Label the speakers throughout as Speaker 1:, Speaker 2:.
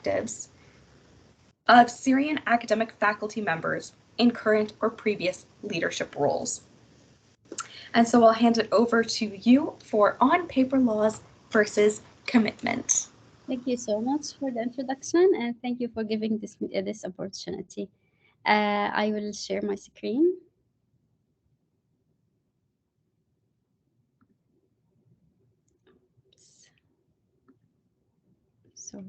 Speaker 1: perspectives of Syrian academic faculty members in current or previous leadership roles. And so I'll hand it over to you for on-paper laws versus commitment.
Speaker 2: Thank you so much for the introduction, and thank you for giving this opportunity. I will share my screen. Oops. Sorry.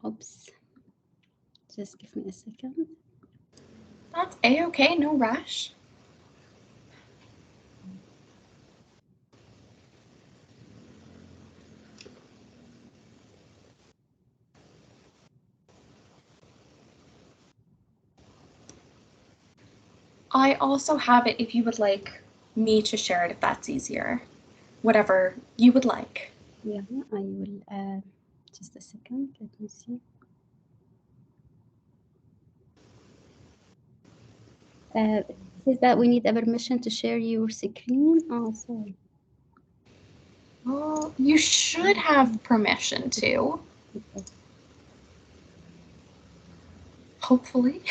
Speaker 2: Oops. Just give me a second.
Speaker 1: That's A-okay, no rush. I also have it if you would like me to share it, if that's easier. Whatever you would like.
Speaker 2: Yeah, I will. Just a second. Let me see. It says that we need a permission to share your screen. Oh, sorry.
Speaker 1: Well, you should have permission to.
Speaker 2: Okay.
Speaker 1: Hopefully.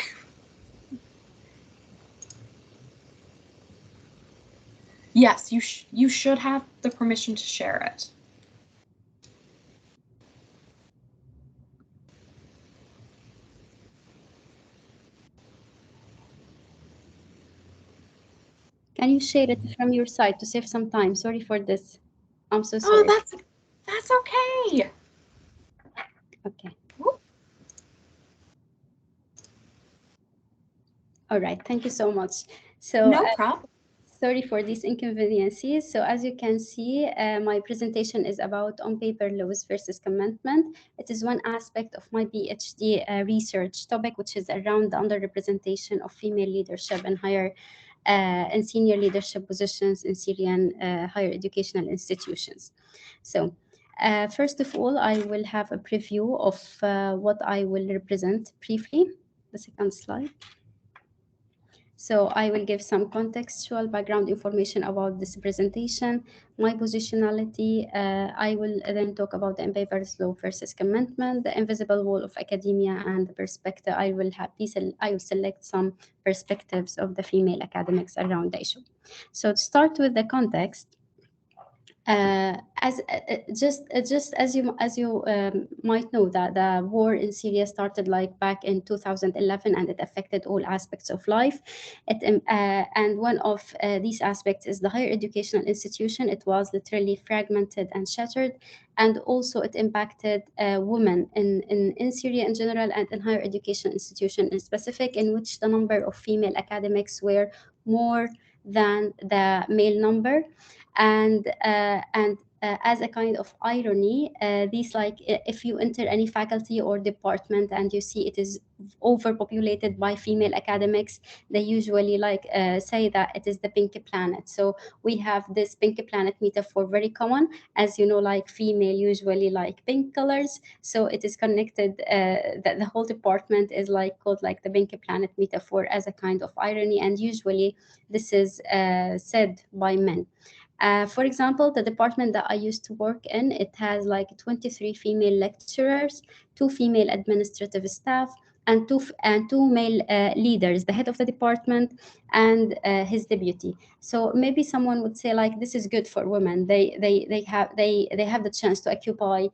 Speaker 1: Yes, you should have the permission to share it.
Speaker 2: Can you share it from your side to save some time? Sorry for this. I'm so sorry.
Speaker 1: Oh, that's okay.
Speaker 2: Okay. All right. Thank you so much. So
Speaker 1: no problem.
Speaker 2: Sorry for these inconveniences. So as you can see, my presentation is about on-paper laws versus commitment. It is one aspect of my PhD research topic, which is around the underrepresentation of female leadership in higher and senior leadership positions in Syrian higher educational institutions. So first of all, I will have a preview of what I will represent briefly. The second slide. So I will give some contextual background information about this presentation, my positionality. I will then talk about the on-paper law versus commitment, the invisible wall of academia, and the perspective. I will select some perspectives of the female academics around the issue. So to start with the context, just as you might know, that the war in Syria started like back in 2011, and it affected all aspects of life. And one of these aspects is the higher educational institution. It was literally fragmented and shattered, and also it impacted women in Syria in general, and in higher education institution in specific, in which the number of female academics were more than the male number. And as a kind of irony, these, like, if you enter any faculty or department and you see it is overpopulated by female academics, they usually say that it is the pink planet. So we have this pink planet metaphor very common, as you know, like female usually like pink colors, so it is connected, that the whole department is like called like the pink planet metaphor as a kind of irony, and usually this is said by men. For example, the department that I used to work in, it has like 23 female lecturers, 2 female administrative staff, and two male leaders, the head of the department and his deputy. So maybe someone would say like, this is good for women. They have the chance to occupy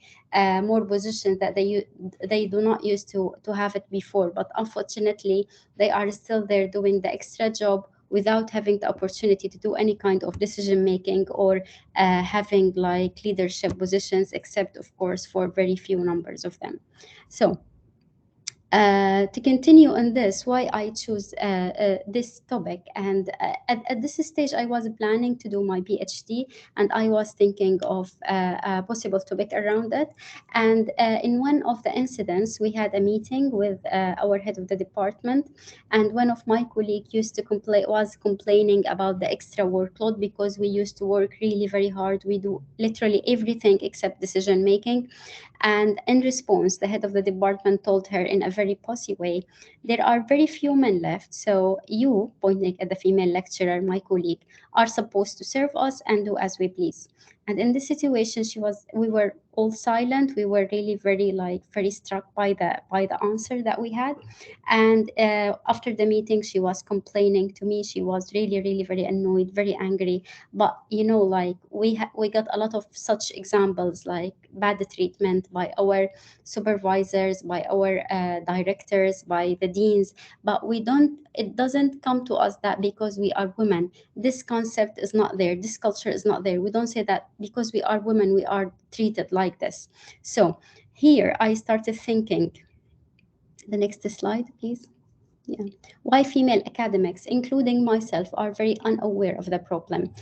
Speaker 2: more positions that they do not used to have it before. But unfortunately, they are still there doing the extra job without having the opportunity to do any kind of decision making or having like leadership positions, except of course for very few numbers of them. So to continue on this, why I choose this topic. And at this stage, I was planning to do my PhD, and I was thinking of a possible topic around it. And in one of the incidents, we had a meeting with our head of the department, and one of my colleagues was complaining about the extra workload, because we used to work really very hard. We do literally everything except decision making. And in response, the head of the department told her in a very bossy way. There are very few men left. So you, pointing at the female lecturer, my colleague, are supposed to serve us and do as we please. And in this situation, we were all silent. We were really very struck by the answer that we had. And after the meeting, she was complaining to me. She was really very annoyed, very angry. But like we got a lot of such examples, like bad treatment by our supervisors, by our directors, by the deans. But it doesn't come to us that because we are women, this concept is not there, this culture is not there. We don't say that because we are women we are treated like this. So here I started thinking, the next slide please. Yeah. Why female academics, including myself, are very unaware of the problem.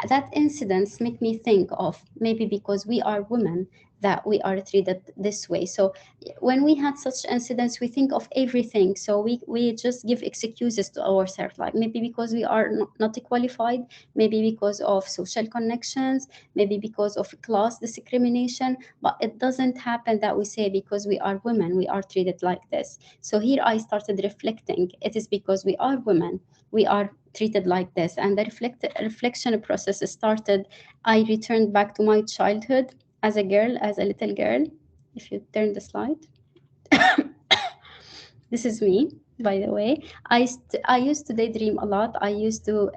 Speaker 2: That incidents make me think of maybe because we are women that we are treated this way. So when we had such incidents, we think of everything. So we just give excuses to ourselves, like maybe because we are not qualified, maybe because of social connections, maybe because of class discrimination. But it doesn't happen that we say because we are women, we are treated like this. So here I started reflecting. It is because we are women, we are treated like this. And the reflection process started. I returned back to my childhood as a girl, as a little girl. If you turn the slide. This is me, by the way. I used to daydream a lot. I used to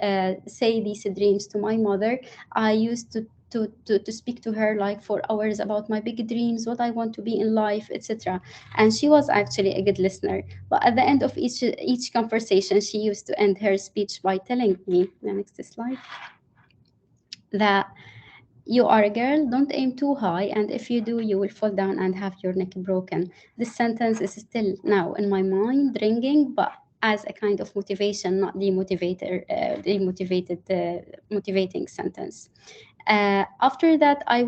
Speaker 2: say these dreams to my mother. I used to speak to her like for hours about my big dreams, what I want to be in life, etc. And she was actually a good listener. But at the end of each conversation, she used to end her speech by telling me, the next slide, that you are a girl, don't aim too high, and if you do, you will fall down and have your neck broken. This sentence is still now in my mind, ringing, but as a kind of motivation, not motivating sentence. After that, I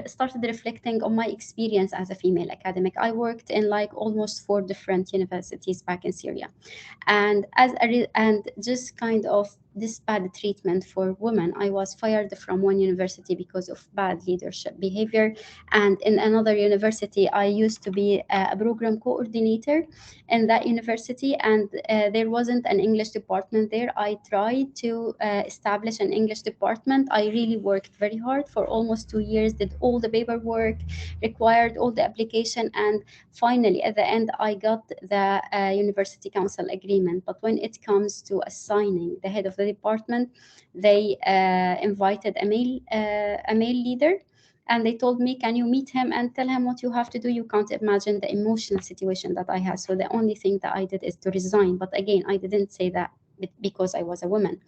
Speaker 2: started reflecting on my experience as a female academic. I worked in like almost 4 different universities back in Syria, and and just kind of this bad treatment for women. I was fired from one university because of bad leadership behavior, and in another university I used to be a program coordinator in that university, and there wasn't an English department there. I tried to establish an English department. I really worked very hard for almost 2 years, did all the paperwork required, all the application, and finally at the end I got the university council agreement. But when it comes to assigning the head of the department, they invited a male leader, and they told me, can you meet him and tell him what you have to do? You can't imagine the emotional situation that I had. So the only thing that I did is to resign. But again, I didn't say that because I was a woman.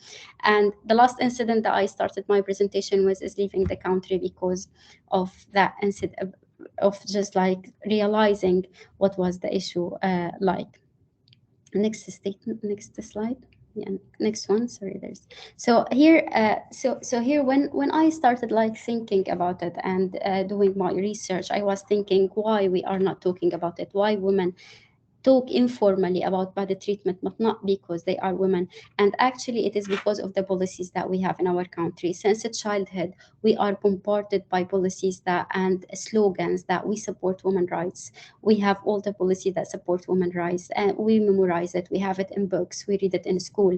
Speaker 2: And the last incident that I started my presentation with is leaving the country because of that incident, of just like realizing what was the issue like. Next statement, next slide. Yeah, next one. Sorry, there's so here. So here, when I started like thinking about it and doing my research, I was thinking why we are not talking about it. Why women talk informally about bad treatment, but not because they are women. And actually, it is because of the policies that we have in our country. Since childhood, we are bombarded by policies that and slogans that we support women's rights. We have all the policies that support women's rights, and we memorize it. We have it in books. We read it in school,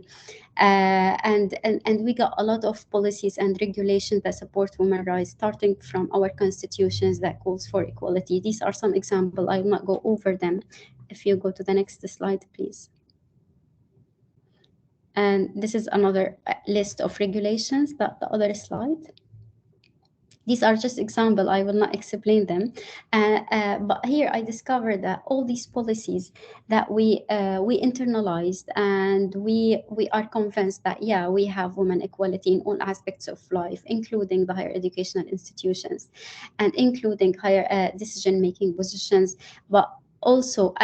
Speaker 2: and we got a lot of policies and regulations that support women's rights, starting from our constitutions that calls for equality. These are some examples. I will not go over them. If you go to the next slide, please. And this is another list of regulations, the other slide. These are just examples. I will not explain them. But here I discovered that all these policies that we internalized, and we are convinced that, yeah, we have women equality in all aspects of life, including the higher educational institutions and including higher decision-making positions. But also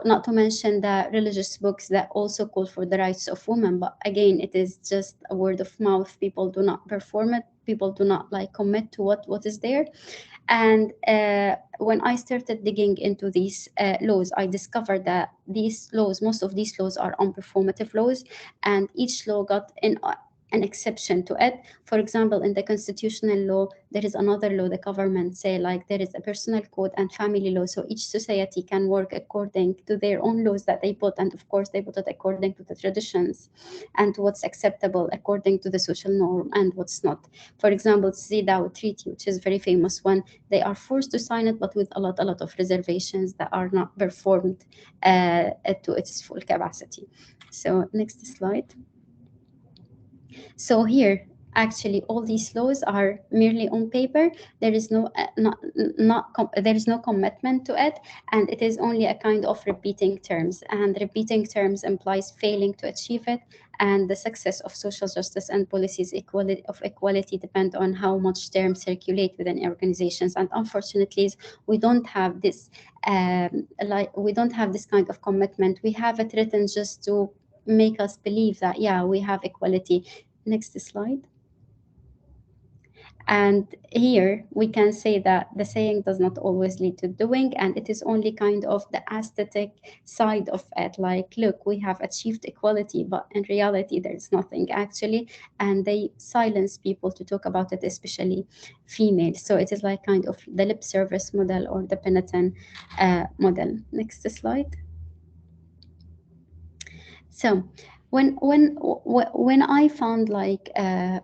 Speaker 2: not to mention the religious books that also call for the rights of women. But again, it is just a word of mouth. People do not perform it. People do not like commit to what is there. And when I started digging into these laws, I discovered that these laws, most of these laws are unperformative laws, and each law got in an exception to it. For example, in the constitutional law, there is another law, the government say like there is a personal code and family law. So each society can work according to their own laws that they put. And of course, they put it according to the traditions and what's acceptable according to the social norm and what's not. For example, CEDAW Treaty, which is a very famous one, they are forced to sign it, but with a lot of reservations that are not performed to its full capacity. So next slide. So here, actually, all these laws are merely on paper. There is there is no commitment to it, and it is only a kind of repeating terms. And repeating terms implies failing to achieve it. And the success of social justice and policies of equality depend on how much terms circulate within organizations. And unfortunately, we don't have this we don't have this kind of commitment. We have it written just to make us believe that yeah, we have equality. Next slide. And here we can say that the saying does not always lead to doing, and it is only kind of the aesthetic side of it. Like, look, we have achieved equality, but in reality, there's nothing actually. And they silence people to talk about it, especially females. So it is like kind of the lip service model or the penitent model. Next slide. So when I found like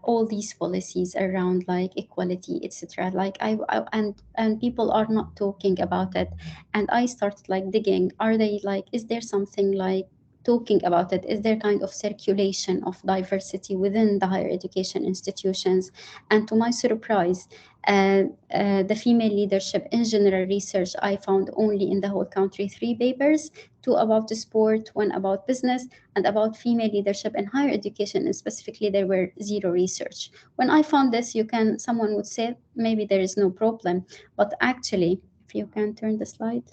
Speaker 2: all these policies around like equality, etc., like and people are not talking about it, and I started like digging. Are they like? Is there something like talking about it? Is there kind of circulation of diversity within the higher education institutions? And to my surprise, the female leadership in general research, I found only in the whole country 3 papers, 2 about sport, 1 about business, and about female leadership in higher education. And specifically, there were 0 research. When I found this, someone would say maybe there is no problem, but actually, if you can turn the slide.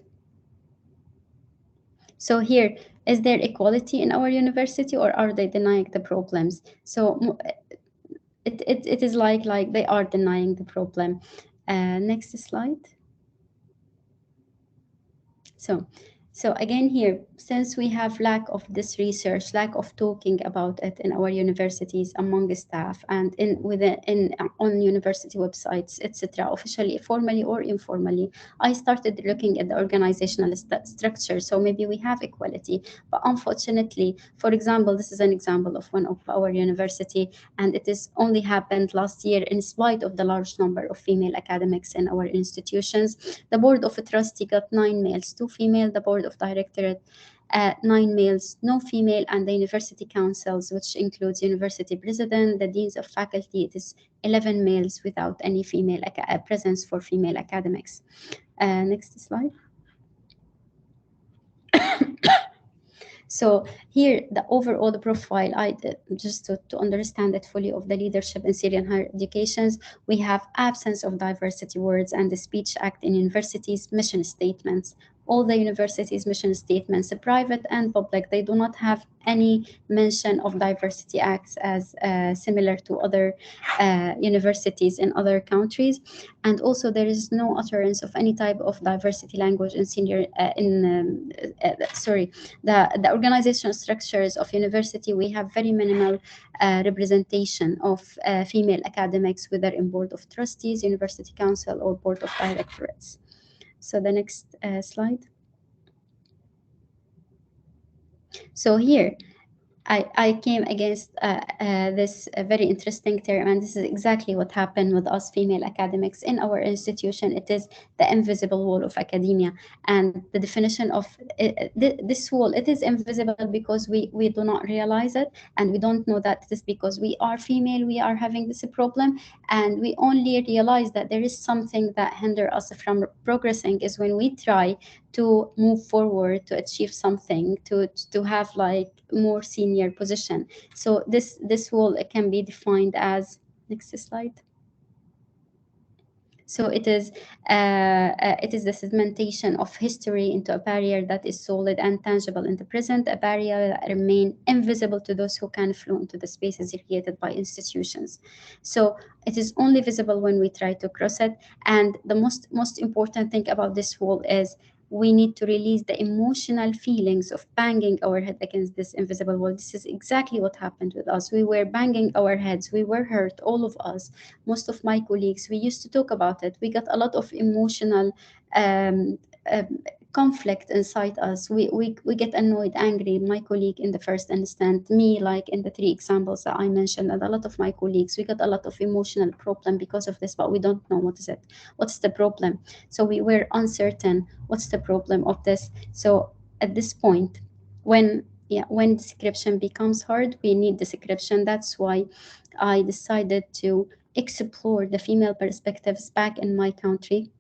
Speaker 2: So here, is there equality in our university, or are they denying the problems? So it is like they are denying the problem. Next slide. So again here, since we have lack of this research, lack of talking about it in our universities among staff and on university websites, etc., officially, formally or informally, I started looking at the organizational structure. So maybe we have equality, but unfortunately, for example, this is an example of one of our university, and it is only happened last year in spite of the large number of female academics in our institutions. The board of trustee got 9 males, 2 female. The board of directorate 9 males, no female, and the university councils, which includes university president, the deans of faculty, it is 11 males without any female presence for female academics. Next slide. So here, the overall profile, just to understand it fully, of the leadership in Syrian higher educations, we have absence of diversity words and the Speech Act in universities, mission statements. All the universities' mission statements, private and public, they do not have any mention of diversity acts as similar to other universities in other countries. And also there is no utterance of any type of diversity language in the organizational structures of university. We have very minimal representation of female academics, whether in board of trustees, university council, or board of directorates. So the next slide. So here, I came against this very interesting term, and this is exactly what happened with us female academics in our institution. It is the invisible wall of academia, and the definition of this wall, it is invisible because we do not realize it, and we don't know that it is because we are female, we are having this problem, and we only realize that there is something that hinders us from progressing is when we try to move forward, to achieve something, to have like more senior position. So this wall can be defined as, next slide. So it is the segmentation of history into a barrier that is solid and tangible in the present, a barrier that remain invisible to those who can flow into the spaces created by institutions. So it is only visible when we try to cross it. And the most important thing about this wall is we need to release the emotional feelings of banging our head against this invisible wall. This is exactly what happened with us. We were banging our heads, we were hurt, all of us. Most of my colleagues, we used to talk about it. We got a lot of emotional um, um, conflict inside us. We get annoyed, angry. My colleague in the first instant, me, like in the three examples that I mentioned, and a lot of my colleagues, we got a lot of emotional problem because of this, but we don't know what is it, what's the problem. So we were uncertain, what's the problem of this. So at this point, when description becomes hard, we need description. That's why I decided to explore the female perspectives back in my country,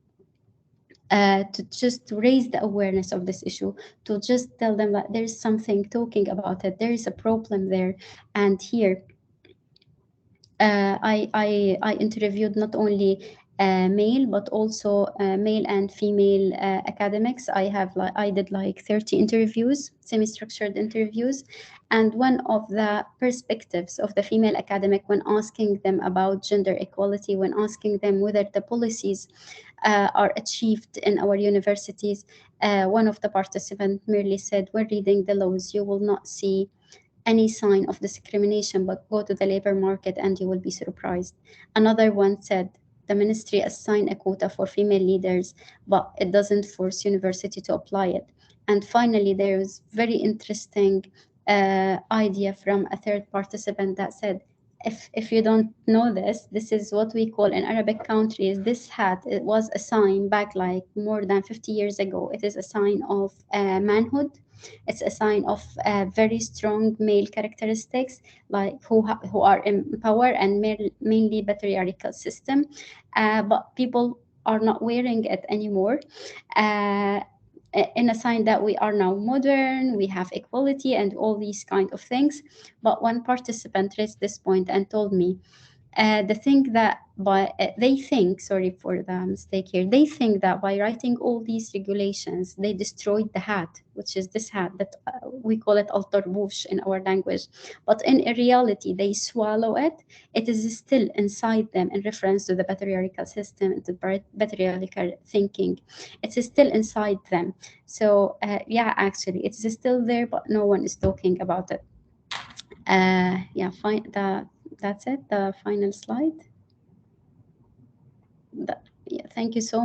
Speaker 2: to just raise the awareness of this issue, to just tell them that there is something talking about it, there is a problem there. And here, I interviewed not only male but also male and female academics. I did like 30 interviews, semi-structured interviews, and one of the perspectives of the female academic when asking them about gender equality, when asking them whether the policies are achieved in our universities, one of the participants merely said, "When reading the laws, you will not see any sign of discrimination, but go to the labor market and you will be surprised." Another one said, "The ministry assigned a quota for female leaders, but it doesn't force university to apply it." And finally, there was very interesting idea from a third participant that said, if you don't know this, this is what we call in Arabic countries, this hat, it was a sign back like more than 50 years ago. It is a sign of manhood. It's a sign of very strong male characteristics, like who are in power and mainly patriarchal system. But people are not wearing it anymore. Uh, in a sign that we are now modern, we have equality and all these kind of things. But one participant raised this point and told me, the thing that they think, sorry for the mistake here, they think that by writing all these regulations, they destroyed the hat, which is this hat that we call it altarbush in our language. But in reality, they swallow it. It is still inside them in reference to the patriarchal system and the patriarchal thinking. It's still inside them. So yeah, actually, it's still there, but no one is talking about it. Yeah, fine. That's it. The final slide. Yeah, thank you so much.